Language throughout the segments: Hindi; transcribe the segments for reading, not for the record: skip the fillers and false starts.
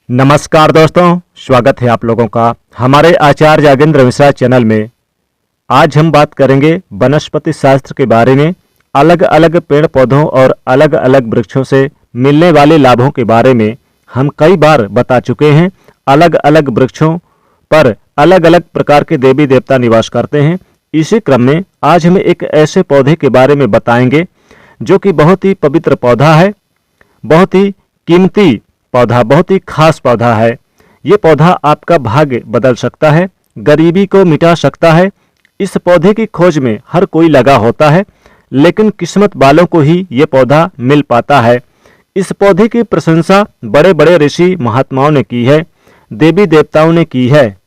नमस्कार दोस्तों, स्वागत है आप लोगों का हमारे आचार्य यागेंद्र मिश्रा चैनल में। आज हम बात करेंगे वनस्पति शास्त्र के बारे में। अलग अलग पेड़ पौधों और अलग अलग वृक्षों से मिलने वाले लाभों के बारे में हम कई बार बता चुके हैं। अलग अलग वृक्षों पर अलग अलग प्रकार के देवी देवता निवास करते हैं। इसी क्रम में आज हम एक ऐसे पौधे के बारे में बताएंगे जो कि बहुत ही पवित्र पौधा है, बहुत ही कीमती पौधा, बहुत ही खास पौधा है। ये पौधा आपका भाग्य बदल सकता है, गरीबी को मिटा सकता है। इस पौधे की खोज में हर कोई लगा होता है, लेकिन किस्मत वालों को ही ये पौधा मिल पाता है। इस पौधे की प्रशंसा बड़े बड़े ऋषि महात्माओं ने की है, देवी देवताओं ने की है,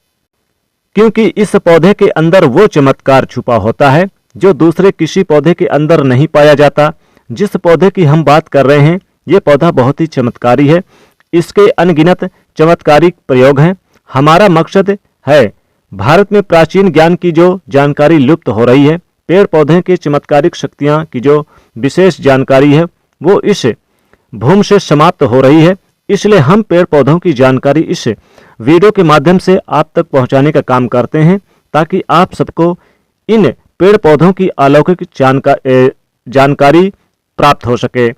क्योंकि इस पौधे के अंदर वो चमत्कार छुपा होता है जो दूसरे किसी पौधे के अंदर नहीं पाया जाता। जिस पौधे की हम बात कर रहे हैं, ये पौधा बहुत ही चमत्कारी है। इसके अनगिनत चमत्कारिक प्रयोग हैं। हमारा मकसद है भारत में प्राचीन ज्ञान की जो जानकारी लुप्त हो रही है, पेड़ पौधे की चमत्कारिक शक्तियां की जो विशेष जानकारी है, वो इस भूमि से समाप्त हो रही है। इसलिए हम पेड़ पौधों की जानकारी इस वीडियो के माध्यम से आप तक पहुंचाने का काम करते हैं, ताकि आप सबको इन पेड़ पौधों की अलौकिक जानकारी प्राप्त हो सके।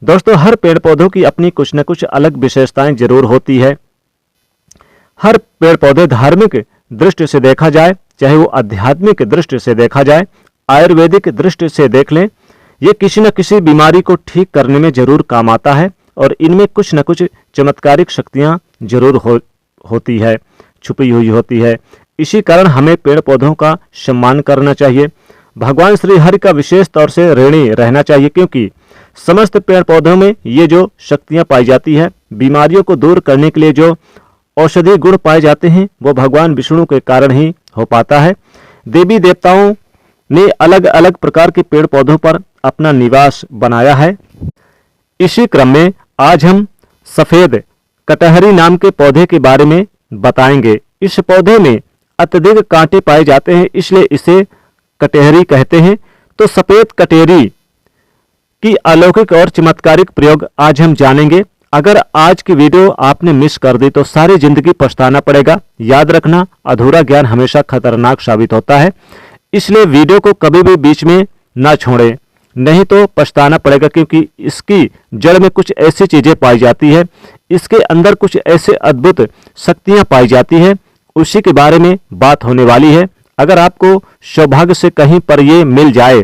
दोस्तों, हर पेड़ पौधों की अपनी कुछ न कुछ अलग विशेषताएं जरूर होती है। हर पेड़ पौधे धार्मिक दृष्टि से देखा जाए, चाहे वो आध्यात्मिक दृष्टि से देखा जाए, आयुर्वेदिक दृष्टि से देख लें, ये किसी न किसी बीमारी को ठीक करने में जरूर काम आता है और इनमें कुछ न कुछ चमत्कारिक शक्तियां जरूर होती है, छुपी हुई होती है। इसी कारण हमें पेड़ पौधों का सम्मान करना चाहिए। भगवान श्री हरि का विशेष तौर से ऋणी रहना चाहिए, क्योंकि समस्त पेड़ पौधों में ये जो शक्तियां पाई जाती है, बीमारियों को दूर करने के लिए जो औषधि गुण पाए जाते हैं, वो भगवान विष्णु के कारण ही हो पाता है। देवी देवताओं ने अलग अलग प्रकार के पेड़ पौधों पर अपना निवास बनाया है। इसी क्रम में आज हम सफेद कटहरी नाम के पौधे के बारे में बताएंगे। इस पौधे में अत्यधिक कांटे पाए जाते हैं, इसलिए इसे कटहरी कहते हैं। तो सफेद कटहरी की अलौकिक और चमत्कारिक प्रयोग आज हम जानेंगे। अगर आज की वीडियो आपने मिस कर दी तो सारी जिंदगी पछताना पड़ेगा। याद रखना, अधूरा ज्ञान हमेशा खतरनाक साबित होता है, इसलिए वीडियो को कभी भी बीच में ना छोड़ें, नहीं तो पछताना पड़ेगा। क्योंकि इसकी जड़ में कुछ ऐसी चीजें पाई जाती है, इसके अंदर कुछ ऐसे अद्भुत शक्तियां पाई जाती है, उसी के बारे में बात होने वाली है। अगर आपको सौभाग्य से कहीं पर ये मिल जाए,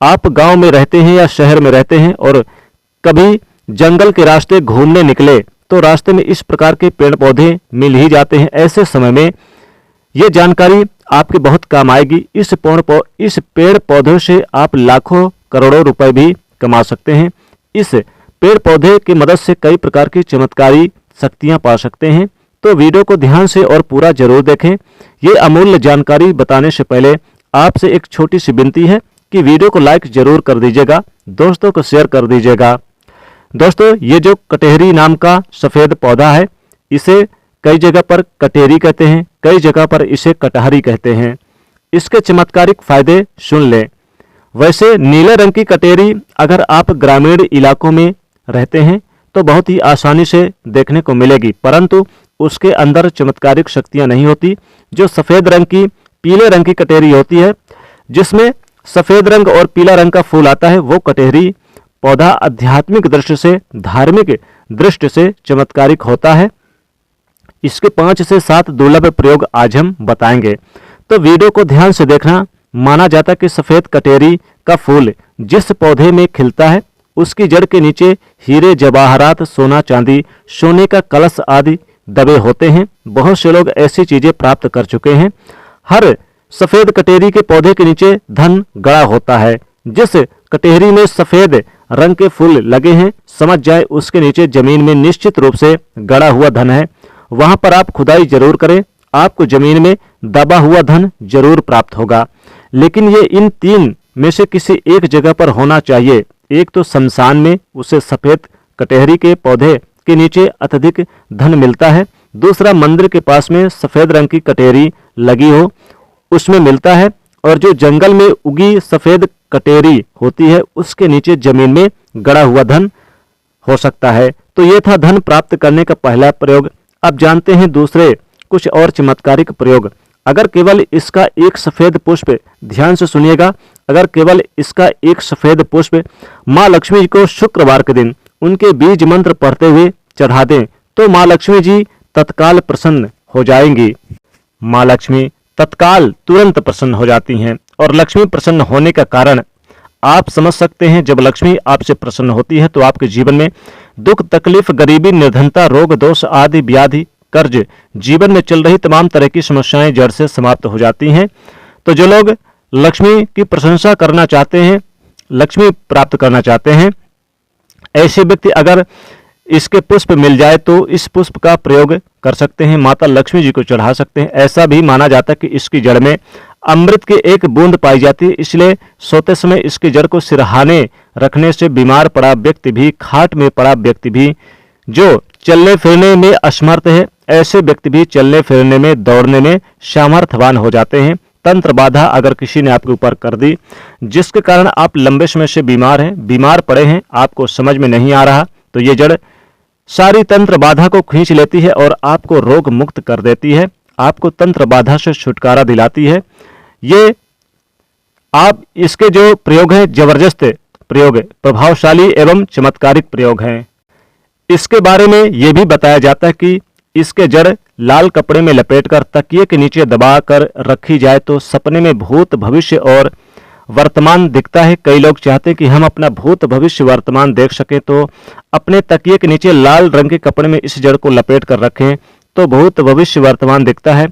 आप गांव में रहते हैं या शहर में रहते हैं और कभी जंगल के रास्ते घूमने निकले, तो रास्ते में इस प्रकार के पेड़ पौधे मिल ही जाते हैं। ऐसे समय में ये जानकारी आपके बहुत काम आएगी। इस पेड़ पौधों से आप लाखों करोड़ों रुपए भी कमा सकते हैं। इस पेड़ पौधे की मदद से कई प्रकार की चमत्कारी शक्तियां पा सकते हैं। तो वीडियो को ध्यान से और पूरा जरूर देखें। ये अमूल्य जानकारी बताने से पहले आपसे एक छोटी सी विनती है कि वीडियो को लाइक जरूर कर दीजिएगा, दोस्तों को शेयर कर दीजिएगा। दोस्तों, ये जो कटहरी नाम का सफेद पौधा है, इसे कई जगह पर कटेरी कहते हैं, कई जगह पर इसे कटहरी कहते हैं। इसके चमत्कारिक फायदे सुन लें। वैसे नीले रंग की कटेरी अगर आप ग्रामीण इलाकों में रहते हैं तो बहुत ही आसानी से देखने को मिलेगी, परंतु उसके अंदर चमत्कारिक शक्तियां नहीं होती। जो सफेद रंग की, पीले रंग की कटेरी होती है, जिसमें सफेद रंग और पीला रंग का फूल आता है, वो कटेरी पौधा आध्यात्मिक दृष्टि से, धार्मिक दृष्टि से चमत्कारिक होता है। इसके 5 से 7 दुर्लभ प्रयोग आज हम बताएंगे, तो वीडियो को ध्यान से देखना। माना जाता है कि सफेद कटेरी का फूल जिस पौधे में खिलता है, उसकी जड़ के नीचे हीरे जवाहरात, सोना चांदी, सोने का कलश आदि दबे होते हैं। बहुत से लोग ऐसी चीजें प्राप्त कर चुके हैं। हर सफेद कटेरी के पौधे के नीचे धन गड़ा होता है। जिस कटेरी में सफेद रंग के फूल लगे हैं, समझ जाए उसके नीचे जमीन में निश्चित रूप से गड़ा हुआ धन है। वहां पर आप खुदाई जरूर करें, आपको जमीन में दबा हुआ धन जरूर प्राप्त होगा। लेकिन ये इन 3 में से किसी एक जगह पर होना चाहिए। एक तो शमशान में, उसे सफेद कटहरी के पौधे के नीचे अत्यधिक धन मिलता है। दूसरा, मंदिर के पास में सफेद रंग की कटेरी लगी हो, उसमें मिलता है। और जो जंगल में उगी सफेद कटेरी होती है, उसके नीचे जमीन में गड़ा हुआ धन हो सकता है। तो ये था धन प्राप्त करने का पहला प्रयोग। अब जानते हैं दूसरे कुछ और चमत्कारिक प्रयोग। अगर केवल इसका एक सफेद पुष्प, ध्यान से सुनिएगा, अगर केवल इसका एक सफेद पुष्प माँ लक्ष्मी जी को शुक्रवार के दिन उनके बीज मंत्र पढ़ते हुए चढ़ा दें तो माँ लक्ष्मी जी तत्काल प्रसन्न हो जाएंगी। माँ लक्ष्मी तत्काल तुरंत प्रसन्न हो जाती हैं और लक्ष्मी प्रसन्न होने का कारण आप समझ सकते हैं। जब लक्ष्मी आपसे प्रसन्न होती है तो आपके जीवन में दुख, तकलीफ, गरीबी, निर्धनता, रोग, दोष आदि व्याधि, कर्ज, जीवन में चल रही तमाम तरह की समस्याएं जड़ से समाप्त हो जाती हैं। तो जो लोग लक्ष्मी की प्रशंसा करना चाहते हैं, लक्ष्मी प्राप्त करना चाहते हैं, ऐसे व्यक्ति अगर इसके पुष्प मिल जाए तो इस पुष्प का प्रयोग कर सकते हैं, माता लक्ष्मी जी को चढ़ा सकते हैं। ऐसा भी माना जाता है कि इसकी जड़ में अमृत की एक बूंद पाई जाती है, इसलिए सोते समय इसकी जड़ को सिरहाने रखने से बीमार पड़ा व्यक्ति भी, खाट में पड़ा व्यक्ति भी, जो चलने फिरने में असमर्थ है, ऐसे व्यक्ति भी चलने फिरने में, दौड़ने में सामर्थ्यवान हो जाते हैं। तंत्र बाधा अगर किसी ने आपके ऊपर कर दी, जिसके कारण आप लंबे समय से बीमार हैं, बीमार पड़े हैं, आपको समझ में नहीं आ रहा, तो ये जड़ सारी तंत्र बाधा को खींच लेती है और आपको रोग मुक्त कर देती है, आपको तंत्र बाधा से छुटकारा दिलाती है। ये आप इसके जो प्रयोग हैं जबरदस्त प्रयोग, प्रभावशाली एवं चमत्कारिक प्रयोग हैं। इसके बारे में यह भी बताया जाता है कि इसके जड़ लाल कपड़े में लपेटकर तकिए के नीचे दबाकर रखी जाए तो सपने में भूत, भविष्य और वर्तमान दिखता है। कई लोग चाहते हैं कि हम अपना भूत, भविष्य, वर्तमान देख सकें, तो अपने तकिए के नीचे लाल रंग के कपड़े में इस जड़ को लपेट कर रखें तो भूत, भविष्य, वर्तमान दिखता है।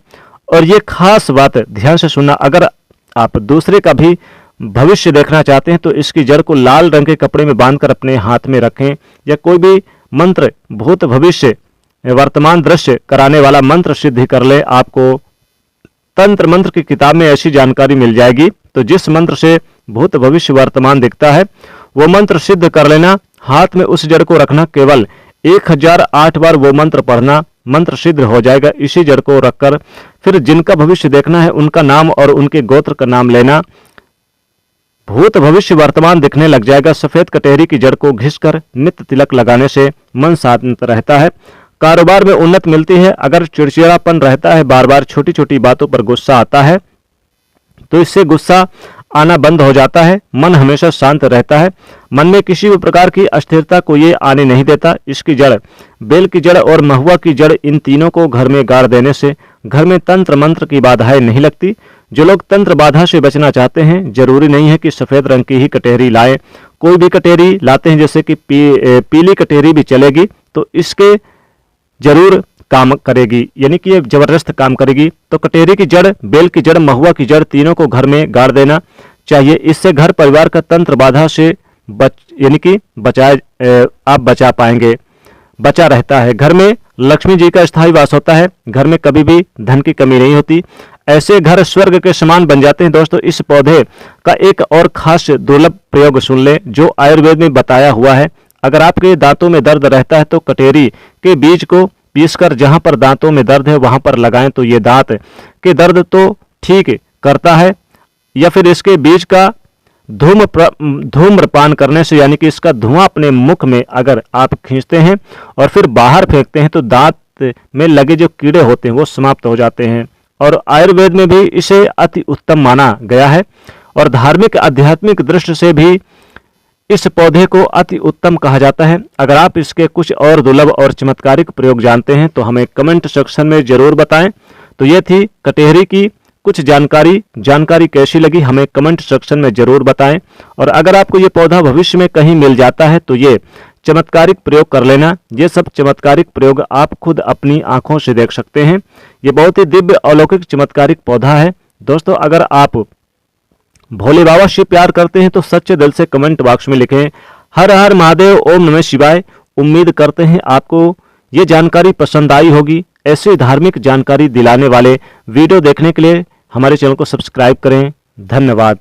और ये खास बात ध्यान से सुनना, अगर आप दूसरे का भी भविष्य देखना चाहते हैं तो इसकी जड़ को लाल रंग के कपड़े में बांधकर अपने हाथ में रखें, या कोई भी मंत्र भूत, भविष्य, वर्तमान दृश्य कराने वाला मंत्र सिद्ध कर ले। आपको तंत्र मंत्र की किताब में ऐसी जानकारी मिल जाएगी, तो जिस मंत्र से भूत, भविष्य, वर्तमान दिखता है वो मंत्र सिद्ध कर लेना, हाथ में उस जड़ को रखना, केवल 1008 बार वो मंत्र पढ़ना, मंत्र सिद्ध हो जाएगा। इसी जड़ को रखकर फिर जिनका भविष्य देखना है उनका नाम और उनके गोत्र का नाम लेना, भूत, भविष्य, वर्तमान दिखने लग जाएगा। सफेद कटेरी की जड़ को घिसकर नित्य तिलक लगाने से मन शांत रहता है, कारोबार में उन्नति मिलती है। अगर चिड़चिड़ापन रहता है, बार बार छोटी छोटी बातों पर गुस्सा आता है, तो इससे गुस्सा आना बंद हो जाता है, मन हमेशा शांत रहता है, मन में किसी भी प्रकार की अस्थिरता को ये आने नहीं देता। इसकी जड़, बेल की जड़ और महुआ की जड़, इन तीनों को घर में गाड़ देने से घर में तंत्र मंत्र की बाधाएं नहीं लगती। जो लोग तंत्र बाधा से बचना चाहते हैं, जरूरी नहीं है कि सफेद रंग की ही कटेरी लाएं, कोई भी कटेरी लाते हैं, जैसे कि पीली कटेरी भी चलेगी, तो इसके जरूर काम करेगी, यानी कि ये जबरदस्त काम करेगी। तो कटेरी की जड़, बेल की जड़, महुआ की जड़, तीनों को घर में गाड़ देना चाहिए। इससे घर परिवार का तंत्र बाधा से यानी कि आप बचा पाएंगे, बचा रहता है। घर में लक्ष्मी जी का स्थायी वास होता है, घर में कभी भी धन की कमी नहीं होती, ऐसे घर स्वर्ग के समान बन जाते हैं। दोस्तों, इस पौधे का एक और खास दुर्लभ प्रयोग सुन ले जो आयुर्वेद में बताया हुआ है। अगर आपके दांतों में दर्द रहता है तो कटेरी के बीज को पीसकर जहां पर दांतों में दर्द है वहां पर लगाएं तो ये दांत के दर्द तो ठीक करता है। या फिर इसके बीज का धूम्रपान करने से, यानी कि इसका धुआं अपने मुख में अगर आप खींचते हैं और फिर बाहर फेंकते हैं तो दांत में लगे जो कीड़े होते हैं वो समाप्त हो जाते हैं। और आयुर्वेद में भी इसे अति उत्तम माना गया है और धार्मिक आध्यात्मिक दृष्टि से भी इस पौधे को अति उत्तम कहा जाता है। अगर आप इसके कुछ और दुर्लभ और चमत्कारिक प्रयोग जानते हैं तो हमें कमेंट सेक्शन में जरूर बताएं। तो ये थी कटेरी की कुछ जानकारी कैसी लगी हमें कमेंट सेक्शन में जरूर बताएं। और अगर आपको ये पौधा भविष्य में कहीं मिल जाता है तो ये चमत्कारिक प्रयोग कर लेना। ये सब चमत्कारिक प्रयोग आप खुद अपनी आंखों से देख सकते हैं। ये बहुत ही दिव्य अलौकिक चमत्कारिक पौधा है। दोस्तों, अगर आप भोले बाबा से प्यार करते हैं तो सच्चे दिल से कमेंट बॉक्स में लिखें हर हर महादेव, ओम नमः शिवाय। उम्मीद करते हैं आपको ये जानकारी पसंद आई होगी। ऐसी धार्मिक जानकारी दिलाने वाले वीडियो देखने के लिए हमारे चैनल को सब्सक्राइब करें। धन्यवाद।